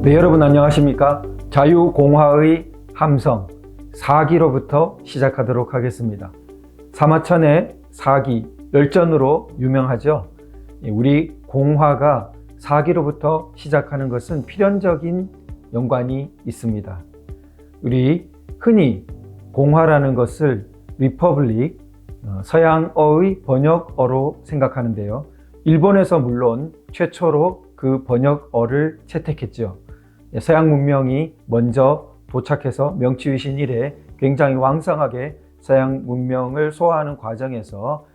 네, 여러분 안녕하십니까? 자유공화의 함성, 사기로부터 시작하도록 하겠습니다. 사마천의 사기, 열전으로 유명하죠. 우리 공화가 사기로부터 시작하는 것은 필연적인 연관이 있습니다. 우리 흔히 공화라는 것을 리퍼블릭, 서양어의 번역어로 생각하는데요. 일본에서 물론 최초로 그 번역어를 채택했죠. 서양 문명이 먼저 도착해서 명치유신 이래 굉장히 왕성하게 서양 문명을 소화하는 과정에서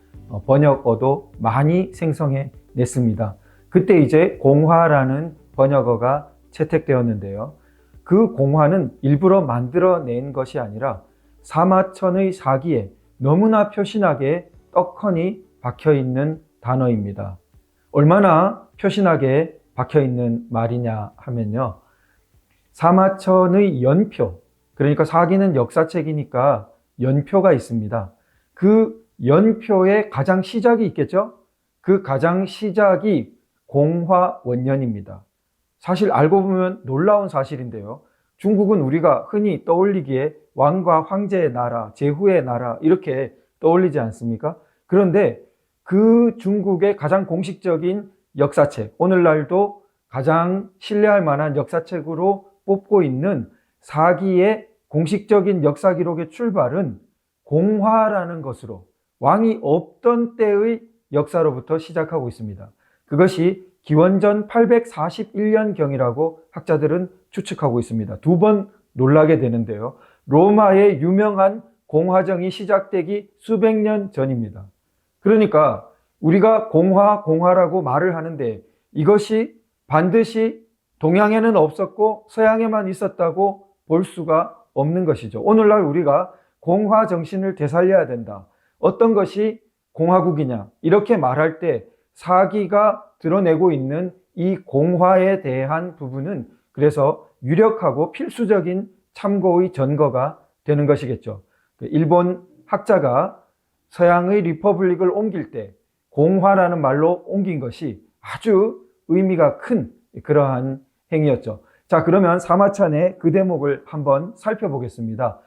번역어도 많이 생성해 냈습니다. 그때 이제 공화라는 번역어가 채택되었는데요. 그 공화는 일부러 만들어낸 것이 아니라 사마천의 사기에 너무나 표신하게 떡하니 박혀있는 단어입니다. 얼마나 표신하게 박혀있는 말이냐 하면요. 사마천의 연표, 그러니까 사기는 역사책이니까 연표가 있습니다. 그 연표의 가장 시작이 있겠죠? 그 가장 시작이 공화원년입니다. 사실 알고 보면 놀라운 사실인데요. 중국은 우리가 흔히 떠올리기에 왕과 황제의 나라, 제후의 나라 이렇게 떠올리지 않습니까? 그런데 그 중국의 가장 공식적인 역사책, 오늘날도 가장 신뢰할 만한 역사책으로 뽑고 있는 사기의 공식적인 역사 기록의 출발은 공화라는 것으로 왕이 없던 때의 역사로부터 시작하고 있습니다. 그것이 기원전 841년경이라고 학자들은 추측하고 있습니다. 두 번 놀라게 되는데요. 로마의 유명한 공화정이 시작되기 수백 년 전입니다. 그러니까 우리가 공화라고 말을 하는데 이것이 반드시 동양에는 없었고 서양에만 있었다고 볼 수가 없는 것이죠. 오늘날 우리가 공화 정신을 되살려야 된다. 어떤 것이 공화국이냐 이렇게 말할 때 사기가 드러내고 있는 이 공화에 대한 부분은 그래서 유력하고 필수적인 참고의 전거가 되는 것이겠죠. 일본 학자가 서양의 리퍼블릭을 옮길 때 공화라는 말로 옮긴 것이 아주 의미가 큰 그러한 행위였죠. 자, 그러면 사마천의 그 대목을 한번 살펴보겠습니다.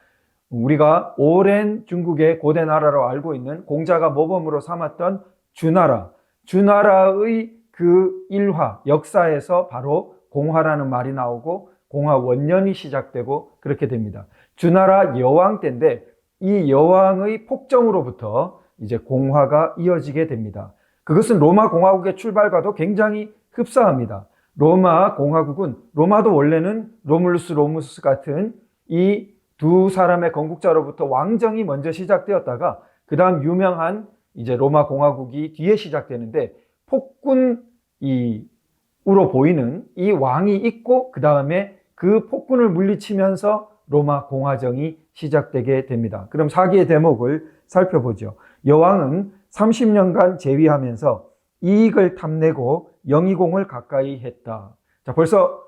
우리가 오랜 중국의 고대 나라로 알고 있는 공자가 모범으로 삼았던 주나라, 주나라의 그 일화, 역사에서 바로 공화라는 말이 나오고 공화 원년이 시작되고 그렇게 됩니다. 주나라 여왕 때인데 이 여왕의 폭정으로부터 이제 공화가 이어지게 됩니다. 그것은 로마 공화국의 출발과도 굉장히 흡사합니다. 로마 공화국은 로마도 원래는 로물루스 같은 이 두 사람의 건국자로부터 왕정이 먼저 시작되었다가 그 다음 유명한 이제 로마 공화국이 뒤에 시작되는데 폭군으로 보이는 이 왕이 있고 그 다음에 그 폭군을 물리치면서 로마 공화정이 시작되게 됩니다. 그럼 사기의 대목을 살펴보죠. 여왕은 30년간 재위하면서 이익을 탐내고 영의공을 가까이 했다. 자, 벌써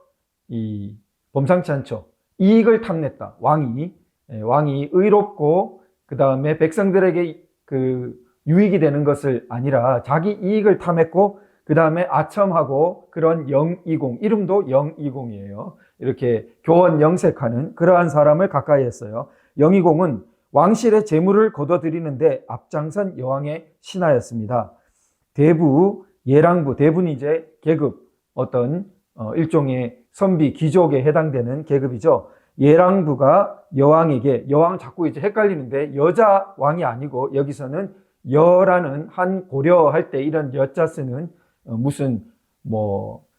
범상치 않죠. 이익을 탐냈다. 왕이 의롭고 그 다음에 백성들에게 그 유익이 되는 것을 아니라 자기 이익을 탐했고 그 다음에 아첨하고 그런 영의공, 이름도 영의공이에요. 이렇게 교원 영색하는 그러한 사람을 가까이 했어요. 영의공은 왕실의 재물을 거둬들이는데 앞장선 여왕의 신하였습니다. 대부, 예랑부, 대부는 이제 계급, 어떤 일종의 선비, 귀족에 해당되는 계급이죠. 예랑부가 여왕에게, 여왕 자꾸 이제 헷갈리는데 여자 왕이 아니고 여기서는 여라는 한 고려할 때 이런 여자 쓰는 무슨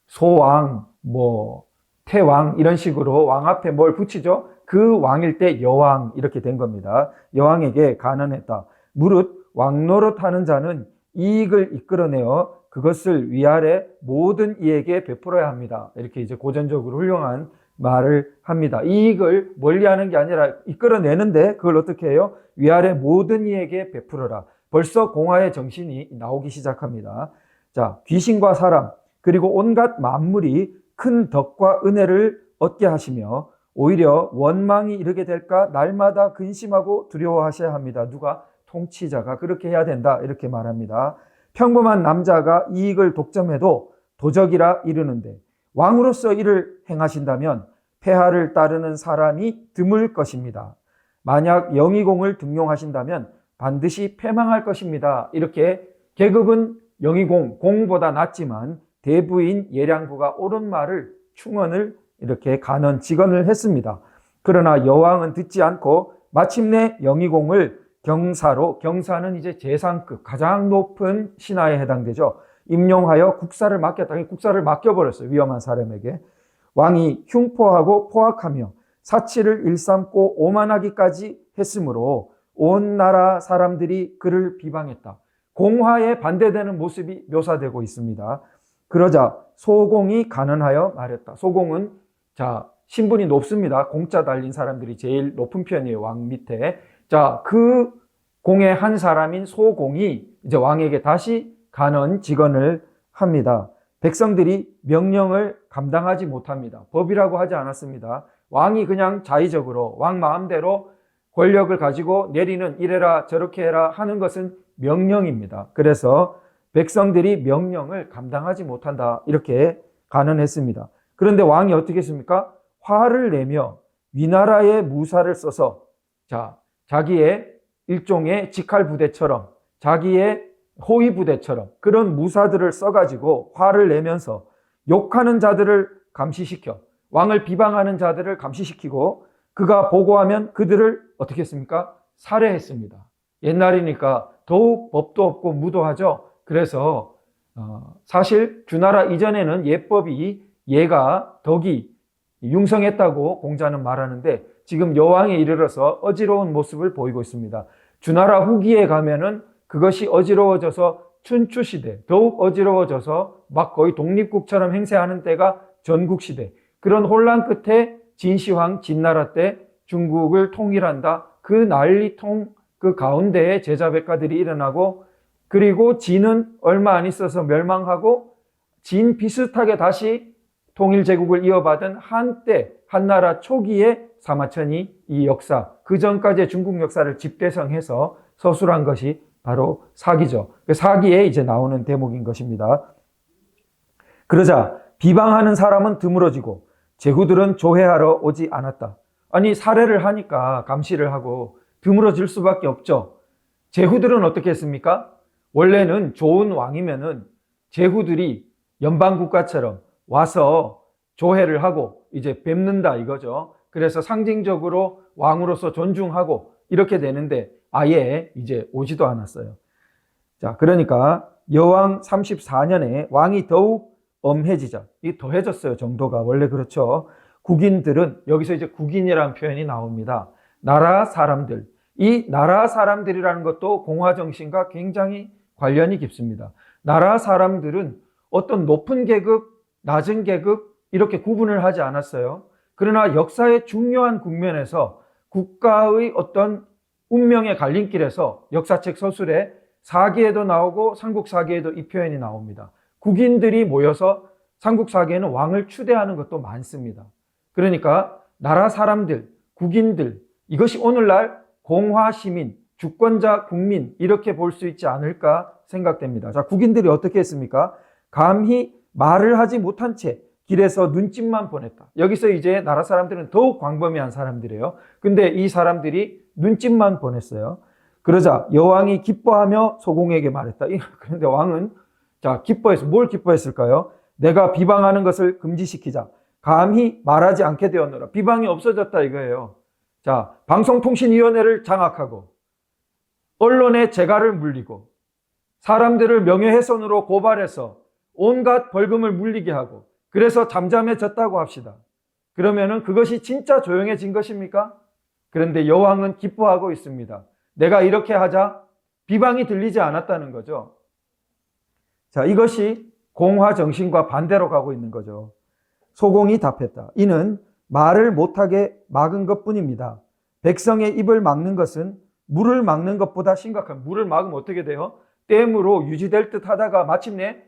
소왕, 태왕 이런 식으로 왕 앞에 뭘 붙이죠. 그 왕일 때 여왕 이렇게 된 겁니다. 여왕에게 간언했다. 무릇 왕노릇하는 자는 이익을 이끌어내어 그것을 위아래 모든 이에게 베풀어야 합니다. 이렇게 이제 고전적으로 훌륭한 말을 합니다. 이익을 멀리하는 게 아니라 이끌어내는데 그걸 어떻게 해요? 위아래 모든 이에게 베풀어라. 벌써 공화의 정신이 나오기 시작합니다. 자, 귀신과 사람 그리고 온갖 만물이 큰 덕과 은혜를 얻게 하시며 오히려 원망이 이르게 될까 날마다 근심하고 두려워하셔야 합니다. 누가? 통치자가 그렇게 해야 된다 이렇게 말합니다. 평범한 남자가 이익을 독점해도 도적이라 이르는데 왕으로서 이를 행하신다면 폐하를 따르는 사람이 드물 것입니다. 만약 영의공을 등용하신다면 반드시 패망할 것입니다. 이렇게 계급은 영의공, 공보다 낮지만 대부인 예량부가 옳은 말을 충언을 이렇게 간언 직언을 했습니다. 그러나 여왕은 듣지 않고 마침내 영의공을 경사로, 경사는 이제 재상급 가장 높은 신하에 해당되죠. 임용하여 국사를 맡겼다. 국사를 맡겨버렸어요. 위험한 사람에게. 왕이 흉포하고 포악하며 사치를 일삼고 오만하기까지 했으므로 온 나라 사람들이 그를 비방했다. 공화에 반대되는 모습이 묘사되고 있습니다. 그러자 소공이 간언하여 말했다. 소공은 신분이 높습니다. 공짜 달린 사람들이 제일 높은 편이에요. 왕 밑에. 그 공의 한 사람인 소공이 이제 왕에게 다시 간언 직언을 합니다. 백성들이 명령을 감당하지 못합니다. 법이라고 하지 않았습니다. 왕이 그냥 자의적으로 왕 마음대로 권력을 가지고 내리는 이래라 저렇게 해라 하는 것은 명령입니다. 그래서 백성들이 명령을 감당하지 못한다 이렇게 간언했습니다. 그런데 왕이 어떻게 했습니까? 화를 내며 위나라의 무사를 써서 자기의 일종의 직할 부대처럼 자기의 호위 부대처럼 그런 무사들을 써가지고 화를 내면서 욕하는 자들을 감시시켜 왕을 비방하는 자들을 감시시키고 그가 보고하면 그들을 어떻게 했습니까? 살해했습니다. 옛날이니까 더욱 법도 없고 무도하죠. 그래서 사실 주나라 이전에는 예법이 예가 덕이 융성했다고 공자는 말하는데 지금 여왕에 이르러서 어지러운 모습을 보이고 있습니다. 주나라 후기에 가면은 그것이 어지러워져서 춘추시대, 더욱 어지러워져서 막 거의 독립국처럼 행세하는 때가 전국시대. 그런 혼란 끝에 진시황, 진나라 때 중국을 통일한다. 그 난리통 그 가운데에 제자백가들이 일어나고 그리고 진은 얼마 안 있어서 멸망하고 진 비슷하게 다시 통일제국을 이어받은 한때 한나라 초기에 사마천이 이 역사, 그 전까지의 중국 역사를 집대성해서 서술한 것이 바로 사기죠. 그 사기에 이제 나오는 대목인 것입니다. 그러자 비방하는 사람은 드물어지고 제후들은 조회하러 오지 않았다. 아니 살해를 하니까 감시를 하고 드물어질 수밖에 없죠. 제후들은 어떻게 했습니까? 원래는 좋은 왕이면은 제후들이 연방국가처럼 와서 조회를 하고 이제 뵙는다 이거죠. 그래서 상징적으로 왕으로서 존중하고 이렇게 되는데 아예 이제 오지도 않았어요. 그러니까 여왕 34년에 왕이 더욱 엄해지자, 이 더해졌어요. 정도가 원래 그렇죠. 국인들은 여기서 이제 국인이라는 표현이 나옵니다. 나라 사람들. 이 나라 사람들이라는 것도 공화 정신과 굉장히 관련이 깊습니다. 나라 사람들은 어떤 높은 계급, 낮은 계급 이렇게 구분을 하지 않았어요. 그러나 역사의 중요한 국면에서 국가의 어떤 운명의 갈림길에서 역사책 서술에 사기에도 나오고 삼국사기에도 이 표현이 나옵니다. 국인들이 모여서 삼국사기에는 왕을 추대하는 것도 많습니다. 그러니까 나라 사람들, 국인들, 이것이 오늘날 공화시민, 주권자, 국민 이렇게 볼 수 있지 않을까 생각됩니다. 국인들이 어떻게 했습니까? 감히 말을 하지 못한 채 길에서 눈짓만 보냈다. 여기서 이제 나라 사람들은 더욱 광범위한 사람들이에요. 근데 이 사람들이 눈짓만 보냈어요. 그러자 여왕이 기뻐하며 소공에게 말했다. 그런데 왕은 기뻐했어. 뭘 기뻐했을까요? 내가 비방하는 것을 금지시키자. 감히 말하지 않게 되었노라. 비방이 없어졌다 이거예요. 방송통신위원회를 장악하고 언론의 재갈을 물리고 사람들을 명예훼손으로 고발해서 온갖 벌금을 물리게 하고 그래서 잠잠해졌다고 합시다. 그러면은 그것이 진짜 조용해진 것입니까? 그런데 여왕은 기뻐하고 있습니다. 내가 이렇게 하자 비방이 들리지 않았다는 거죠. 이것이 공화 정신과 반대로 가고 있는 거죠. 소공이 답했다. 이는 말을 못하게 막은 것뿐입니다. 백성의 입을 막는 것은 물을 막는 것보다 심각한. 물을 막으면 어떻게 돼요? 댐으로 유지될 듯 하다가 마침내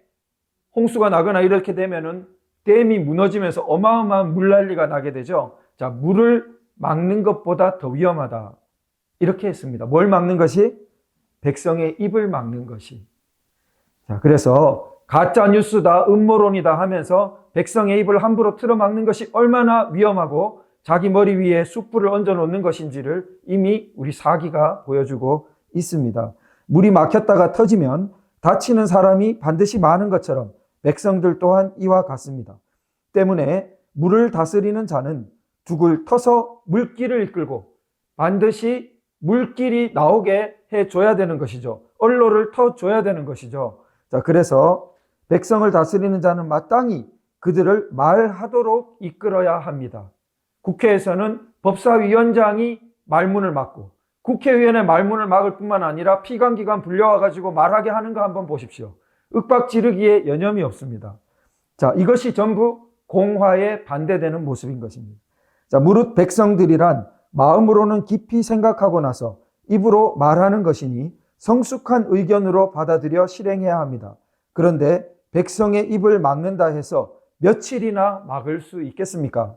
홍수가 나거나 이렇게 되면은 댐이 무너지면서 어마어마한 물난리가 나게 되죠. 물을 막는 것보다 더 위험하다. 이렇게 했습니다. 뭘 막는 것이? 백성의 입을 막는 것이. 자, 그래서 가짜 뉴스다, 음모론이다 하면서 백성의 입을 함부로 틀어막는 것이 얼마나 위험하고 자기 머리 위에 숯불을 얹어 놓는 것인지를 이미 우리 사기가 보여주고 있습니다. 물이 막혔다가 터지면 다치는 사람이 반드시 많은 것처럼 백성들 또한 이와 같습니다. 때문에 물을 다스리는 자는 죽을 터서 물길을 이끌고 반드시 물길이 나오게 해줘야 되는 것이죠. 언로를 터줘야 되는 것이죠. 자, 그래서 백성을 다스리는 자는 마땅히 그들을 말하도록 이끌어야 합니다. 국회에서는 법사위원장이 말문을 막고 국회의원의 말문을 막을 뿐만 아니라 피감기관 불려와가지고 말하게 하는 거 한번 보십시오. 윽박 지르기에 여념이 없습니다. 자, 이것이 전부 공화에 반대되는 모습인 것입니다. 자, 무릇 백성들이란 마음으로는 깊이 생각하고 나서 입으로 말하는 것이니 성숙한 의견으로 받아들여 실행해야 합니다. 그런데 백성의 입을 막는다 해서 며칠이나 막을 수 있겠습니까?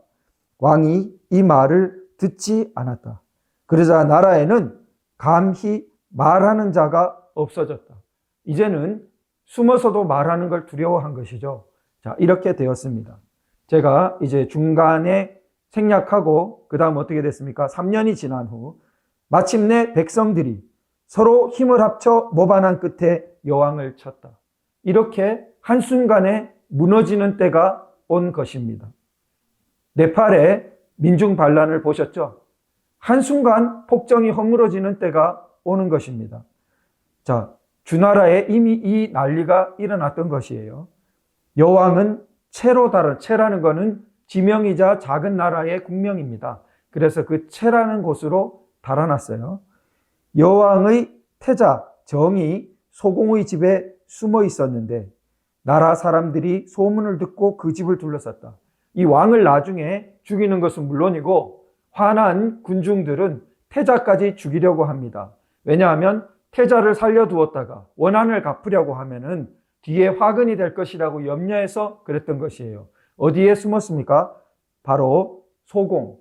왕이 이 말을 듣지 않았다. 그러자 나라에는 감히 말하는 자가 없어졌다. 이제는 숨어서도 말하는 걸 두려워한 것이죠. 자, 이렇게 되었습니다. 제가 이제 중간에 생략하고 그 다음 어떻게 됐습니까? 3년이 지난 후 마침내 백성들이 서로 힘을 합쳐 모반한 끝에 여왕을 쳤다. 이렇게 한순간에 무너지는 때가 온 것입니다. 네팔의 민중 반란을 보셨죠? 한순간 폭정이 허물어지는 때가 오는 것입니다. 자, 주나라에 이미 이 난리가 일어났던 것이에요. 여왕은 채라는 것은 지명이자 작은 나라의 국명입니다. 그래서 그 채라는 곳으로 달아났어요. 여왕의 태자 정이 소공의 집에 숨어 있었는데 나라 사람들이 소문을 듣고 그 집을 둘러쌌다. 이 왕을 나중에 죽이는 것은 물론이고 화난 군중들은 태자까지 죽이려고 합니다. 왜냐하면 태자를 살려두었다가 원한을 갚으려고 하면은 뒤에 화근이 될 것이라고 염려해서 그랬던 것이에요. 어디에 숨었습니까? 바로 소공,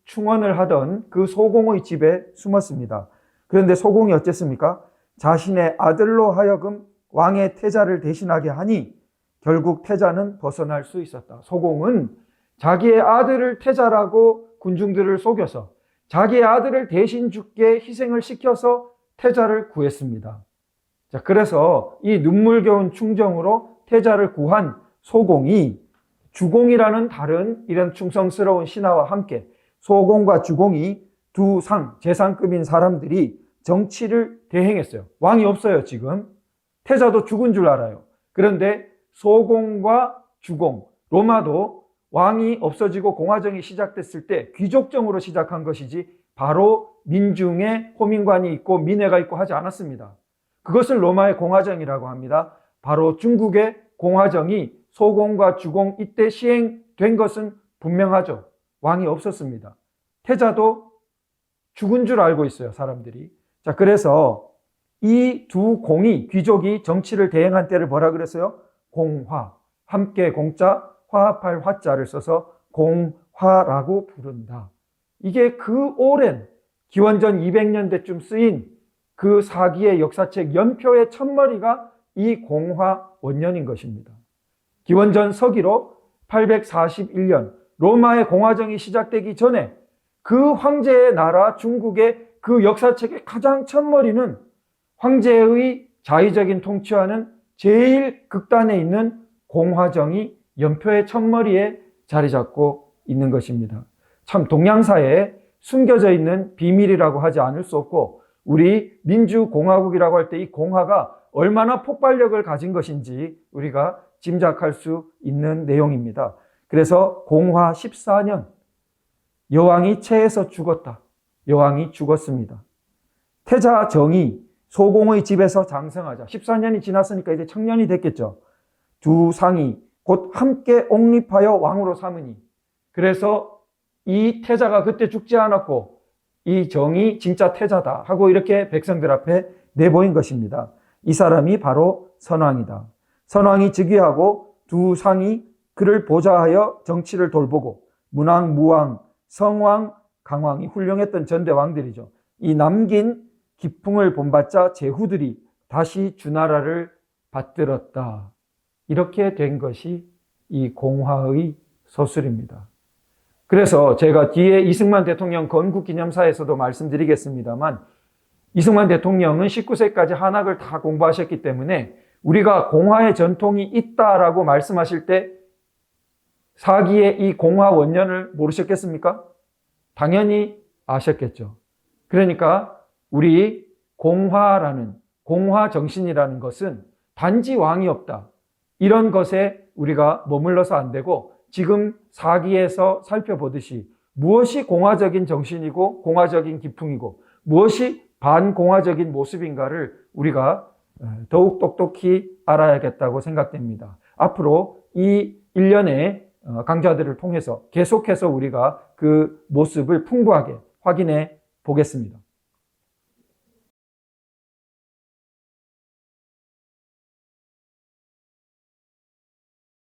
충원을 하던 그 소공의 집에 숨었습니다. 그런데 소공이 어쨌습니까? 자신의 아들로 하여금 왕의 태자를 대신하게 하니 결국 태자는 벗어날 수 있었다. 소공은 자기의 아들을 태자라고 군중들을 속여서 자기의 아들을 대신 죽게 희생을 시켜서 태자를 구했습니다. 자, 그래서 이 눈물겨운 충정으로 태자를 구한 소공이 주공이라는 다른 이런 충성스러운 신하와 함께 소공과 주공이 두 재상급인 사람들이 정치를 대행했어요. 왕이 없어요, 지금. 태자도 죽은 줄 알아요. 그런데 소공과 주공, 로마도 왕이 없어지고 공화정이 시작됐을 때 귀족정으로 시작한 것이지 바로 민중의 호민관이 있고 민회가 있고 하지 않았습니다. 그것을 로마의 공화정이라고 합니다. 바로 중국의 공화정이 소공과 주공 이때 시행된 것은 분명하죠. 왕이 없었습니다. 태자도 죽은 줄 알고 있어요, 사람들이. 자, 그래서 이 두 공이, 귀족이 정치를 대행한 때를 뭐라 그랬어요? 공화. 함께 공자, 화합할 화자를 써서 공화라고 부른다. 이게 그 오랜 기원전 200년대쯤 쓰인 그 사기의 역사책 연표의 첫머리가 이 공화 원년인 것입니다. 기원전 서기로 841년 로마의 공화정이 시작되기 전에 그 황제의 나라 중국의 그 역사책의 가장 첫머리는 황제의 자의적인 통치와는 제일 극단에 있는 공화정이 연표의 첫머리에 자리 잡고 있는 것입니다. 참 동양사에 숨겨져 있는 비밀이라고 하지 않을 수 없고 우리 민주공화국이라고 할 때 이 공화가 얼마나 폭발력을 가진 것인지 우리가 짐작할 수 있는 내용입니다. 그래서 공화 14년 여왕이 체해서 죽었다. 여왕이 죽었습니다. 태자 정이 소공의 집에서 장성하자. 14년이 지났으니까 이제 청년이 됐겠죠. 두 상이 곧 함께 옹립하여 왕으로 삼으니. 그래서 이 태자가 그때 죽지 않았고 이 정이 진짜 태자다 하고 이렇게 백성들 앞에 내보인 것입니다. 이 사람이 바로 선왕이다. 선왕이 즉위하고 두 상이 그를 보좌하여 정치를 돌보고 문왕, 무왕, 성왕, 강왕이 훌륭했던 전대 왕들이죠. 이 남긴 기풍을 본받자 제후들이 다시 주나라를 받들었다. 이렇게 된 것이 이 공화의 서술입니다. 그래서 제가 뒤에 이승만 대통령 건국기념사에서도 말씀드리겠습니다만 이승만 대통령은 19세까지 한학을 다 공부하셨기 때문에 우리가 공화의 전통이 있다라고 말씀하실 때 사기의 이 공화 원년을 모르셨겠습니까? 당연히 아셨겠죠. 그러니까 우리 공화 정신이라는 것은 단지 왕이 없다. 이런 것에 우리가 머물러서 안 되고 지금 사기에서 살펴보듯이 무엇이 공화적인 정신이고 공화적인 기풍이고 무엇이 반공화적인 모습인가를 우리가 더욱 똑똑히 알아야겠다고 생각됩니다. 앞으로 이 일련의 강좌들을 통해서 계속해서 우리가 그 모습을 풍부하게 확인해 보겠습니다.